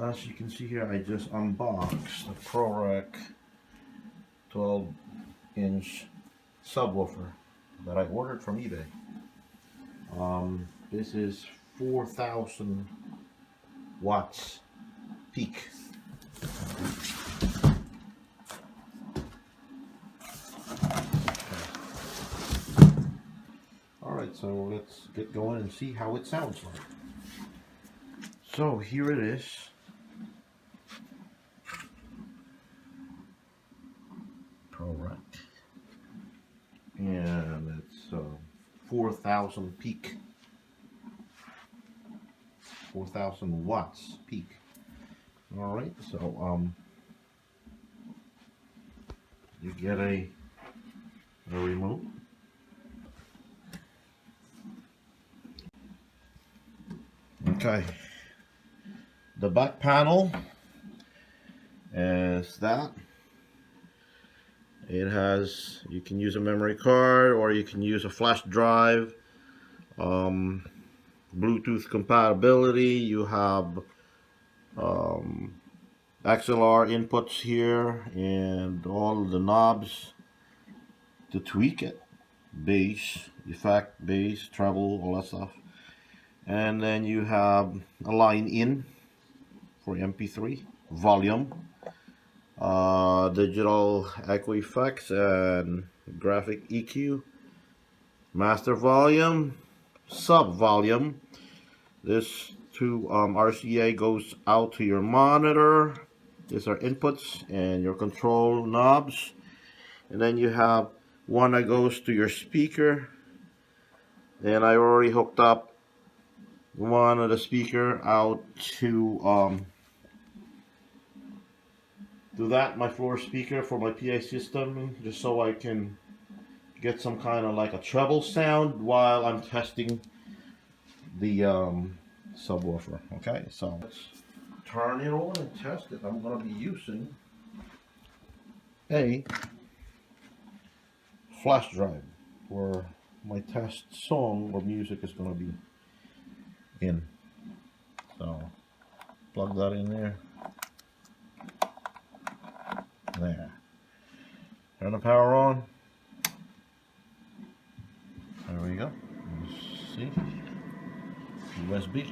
As you can see here, I just unboxed the Proreck 12-inch subwoofer that I ordered from eBay. This is 4,000 watts peak. Alright, so let's get going and see how it sounds like. So here it is. Proreck. And it's 4,000 peak. 4,000 watts peak. Alright, so you get a remote. Okay, the back panel is that. It has, you can use a memory card or you can use a flash drive, Bluetooth compatibility. You have XLR inputs here and all the knobs to tweak it, bass, effect, bass, treble, all that stuff. And then you have a line in for MP3, volume, digital echo effects and graphic EQ, master volume, sub volume. This to RCA goes out to your monitor. These are inputs and your control knobs. And then you have one that goes to your speaker. And I already hooked up one of the speaker out to that, my floor speaker for my PA system, just so I can get some kind of like a treble sound while I'm testing the subwoofer. Okay, so let's turn it on and test it. I'm going to be using a flash drive where my test song or music is going to be in. So plug that in there. There. Turn the power on. There we go. Let's see. USB.